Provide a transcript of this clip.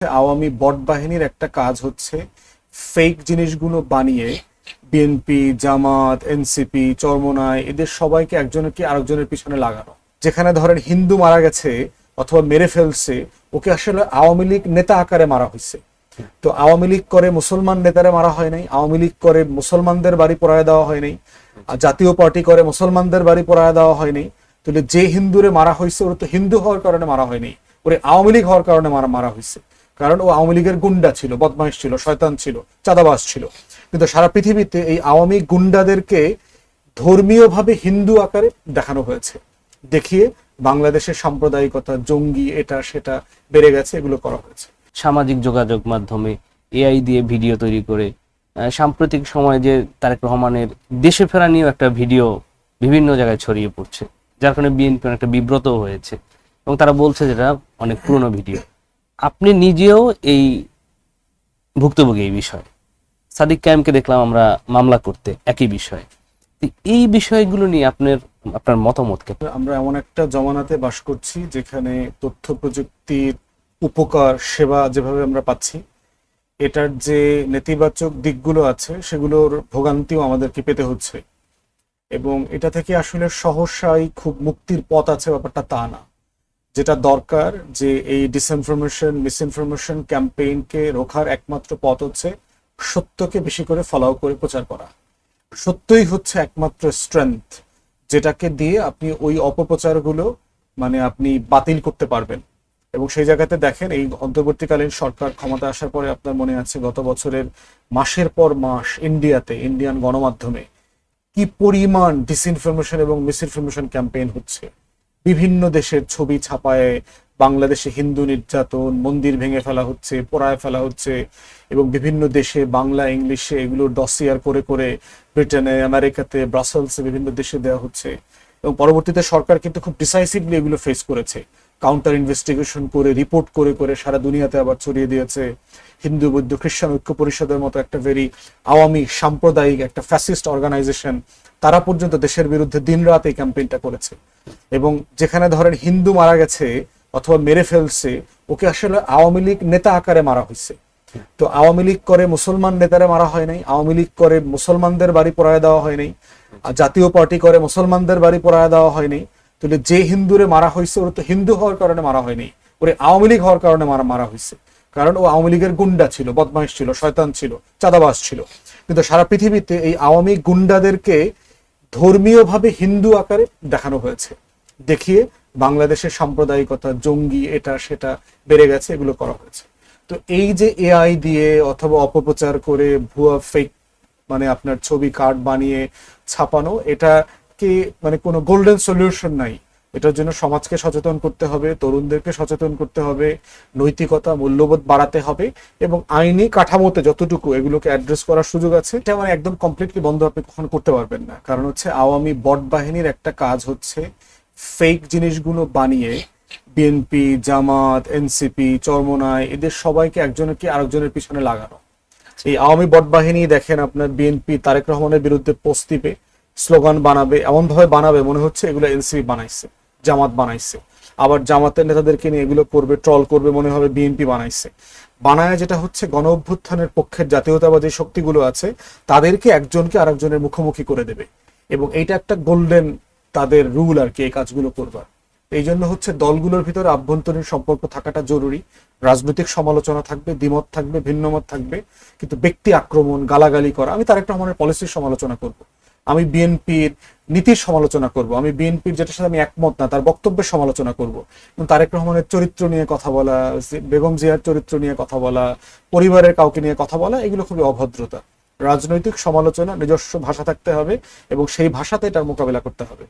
আওয়ামী বট বাহিনীর একটা কাজ হচ্ছে ফেক জিনিসগুলো বানিয়ে বিএনপি, জামাত, এনসিপি, চরমোনাই এদের সবাইকে একজনের কি আরেকজনের পিছনে লাগানো। যেখানে ধরেন হিন্দু মারা গেছে অথবা মেরে ফেলছে, ওকে আসলে আওয়ামী লীগ নেতা আকারে মারা হয়েছে। তো আওয়ামী লীগ করে মুসলমান নেতারে মারা হয় নাই, আওয়ামী লীগ করে মুসলমানদের বাড়ি পোড়ায় দেওয়া হয় নাই, আর জাতীয় পার্টি করে মুসলমানদের বাড়ি পোড়ায় দেওয়া হয় নাই। তাহলে যে হিন্দুরে মারা হয়েছে ওরা তো হিন্দু হওয়ার কারণে মারা হয়নি, ওরে আওয়ামী লীগ হওয়ার কারণে মারা হয়েছে। কারণ ও আওয়ামী লীগের গুন্ডা ছিল, বদমাইশ ছিল, শয়তান ছিল, চাঁদাবাজ ছিল। কিন্তু সারা পৃথিবীতে এই আওয়ামী গুন্ডাদেরকে ধর্মীয়ভাবে হিন্দু আকারে দেখানো হয়েছে, দেখিয়ে বাংলাদেশের সাম্প্রদায়িকতা, জঙ্গি, এটা সেটা বেড়ে গেছে, এগুলো করা হয়েছে। সামাজিক যোগাযোগ মাধ্যমে এআই দিয়ে ভিডিও তৈরি করে সাম্প্রতিক সময়ে যে তারেক রহমানের দেশে ফেরা নিয়েও একটা ভিডিও বিভিন্ন জায়গায় ছড়িয়ে পড়ছে, যার কারণে বিএনপি একটা বিব্রত হয়েছে এবং তারা বলছে যেটা অনেক পুরনো ভিডিও। আপনি নিজেও এই ভুক্তভোগী এই বিষয়ে। সাদিক কায়েমকে দেখলাম আমরা মামলা করতে একই বিষয়ে। এই বিষয়গুলো নিয়ে আপনার মতামতকে। আমরা এমন একটা জমানাতে বাস করছি যেখানে তথ্য প্রযুক্তির উপকার সেবা যেভাবে আমরা পাচ্ছি, এটার যে নেতিবাচক দিকগুলো আছে সেগুলোর ভোগান্তিও আমাদেরকে পেতে হচ্ছে। এবং এটা থেকে আসলে সহসাই খুব মুক্তির পথ আছে ব্যাপারটা তা না। যেটা দরকার যে এই ডিসইনফরমেশন, মিসইনফরমেশন ক্যাম্পেইনকে রোখার একমাত্র পথ হচ্ছে সত্যকে বেশি করে ফলো করে প্রচার করা। সত্যই হচ্ছে একমাত্র স্ট্রেংথ, যেটাকে দিয়ে আপনি ওই অপপ্রচারগুলো আপনি বাতিল করতে পারবেন। এবং সেই জায়গাতে দেখেন এই অন্তর্বর্তীকালীন সরকার ক্ষমতা আসার পরে আপনার মনে আছে গত বছরের মাসের পর মাস ইন্ডিয়ান গণমাধ্যমে কি পরিমাণ ডিসইনফরমেশন এবং মিসইনফরমেশন ক্যাম্পেইন হচ্ছে। বিভিন্ন দেশের ছবি ছাপায় বাংলাদেশে হিন্দু নির্যাতন, মন্দির ভেঙে ফেলা হচ্ছে, পোড়ায় ফেলা হচ্ছে, এবং বিভিন্ন দেশে বাংলা ইংলিশে এগুলোর ডসিয়ার করে করে ব্রিটেনে, আমেরিকাতে, ব্রাসেলসে বিভিন্ন দেশে দেওয়া হচ্ছে। এবং পরবর্তীতে সরকার কিন্তু খুব ডিসাইসিভলি এগুলো ফেস করেছে, কাউন্টার ইনভেস্টিগেশন করে, রিপোর্ট করে করে সারা দুনিয়াতে আবার ছড়িয়ে দিয়েছে। হিন্দু বৌদ্ধ খ্রিস্টান ঐক্য পরিষদের মতো একটা ভেরি আওয়ামী সাম্প্রদায়িক একটা ফ্যাসিস্ট অর্গানাইজেশন, তারা পর্যন্ত দেশের বিরুদ্ধে দিনরাত এই ক্যাম্পেইনটা করেছে। এবং যেখানে ধরেন হিন্দু মারা গেছে অথবা মেরে ফেলছে, ওকে আসলে আওয়ামী লীগ নেতা আকারে মারা হয়েছে। তো আওয়ামী লীগ করে মুসলমান নেতারে মারা হয় নাই, আওয়ামী লীগ করে মুসলমানদের বাড়ি পোড়ায় দেওয়া হয় নাই, আর জাতীয় পার্টি করে মুসলমানদের বাড়ি পোড়ায় দেওয়া হয় নাই। তাহলে যে হিন্দুরে মারা হয়েছে ওরা তো হিন্দু হওয়ার কারণে মারা হয়নি, ওরে আওয়ামী লীগ হওয়ার কারণে মারা হয়েছে। কারণ ও আওয়ামী লীগের গুন্ডা ছিল, বদমাইশ ছিল, শয়তান ছিল, চাঁদাবাজ ছিল। কিন্তু সারা পৃথিবীতে এই আওয়ামী গুন্ডাদেরকে ধর্মীয়ভাবে হিন্দু আকারে দেখানো হয়েছে, দেখিয়ে বাংলাদেশের সাম্প্রদায়িকতা, জঙ্গি, এটা সেটা বেড়ে গেছে, এগুলো করা হয়েছে। তো এই যে এআই দিয়ে অথবা অপপ্রচার করে ভুয়া ফেক আপনার ছবি কার্ড বানিয়ে ছাপানো, এটাকে কোনো গোল্ডেন সলিউশন নাই। এটার জন্য সমাজকে সচেতন করতে হবে, তরুণদেরকে সচেতন করতে হবে, নৈতিকতা, মূল্যবোধ বাড়াতে হবে, এবং আইনি কাঠামোতে যতটুকু এগুলোকে অ্যাড্রেস করার সুযোগ আছে এটা একদম কমপ্লিটলি বন্ধ আপনি কখনো করতে পারবেন না। কারণ হচ্ছে আওয়ামী বট বাহিনীর একটা কাজ হচ্ছে ফেক জিনিসগুলো বানিয়ে বিএনপি, জামাত, এনসিপি, চরমোনাই এদের সবাইকে একজনের কি আরেকজনের পিছনে লাগানো। এই আওয়ামী বট বাহিনী দেখেন আপনার বিএনপি তারেক রহমানের বিরুদ্ধে পোস্ট দিবে, স্লোগান বানাবে, এমন ভাবে বানাবে মনে হচ্ছে এগুলো এনসিপি বানাইছে, জামাত বানাইছে। আবার জামাতের নেতাদেরকে নিয়ে এগুলো করবে, ট্রল করবে, মনে হবে বিএনপি বানাইছে। বানায় যেটা হচ্ছে গণ অভ্যুত্থানের পক্ষের জাতীয়তাবাদী শক্তিগুলো আছে তাদেরকে একজনকে আরেকজনের মুখোমুখি করে দেবে। এবং এইটা একটা গোল্ডেন তাদের রুল আর কি এই কাজগুলো করবার। এই জন্য হচ্ছে দলগুলোর ভিতরে আভ্যন্তরীণ সম্পর্ক থাকাটা জরুরি। রাজনৈতিক সমালোচনা থাকবে, দ্বিমত থাকবে, ভিন্নমত থাকবে, কিন্তু ব্যক্তি আক্রমণ, গালাগালি করা, আমি তারেক রহমানের পলিসির সমালোচনা করব, আমি বিএনপির নীতির সমালোচনা করব, আমি বিএনপির যেটার সাথে আমি একমত না তার বক্তব্যের সমালোচনা করব। তারেক রহমানের চরিত্র নিয়ে কথা বলা, বেগম জিয়ার চরিত্র নিয়ে কথা বলা, পরিবারের কাউকে নিয়ে কথা বলা, এগুলো খুবই অভদ্রতা। রাজনৈতিক সমালোচনা নিজস্ব ভাষা থাকতে হবে এবং সেই ভাষাতে এটার মোকাবেলা করতে হবে।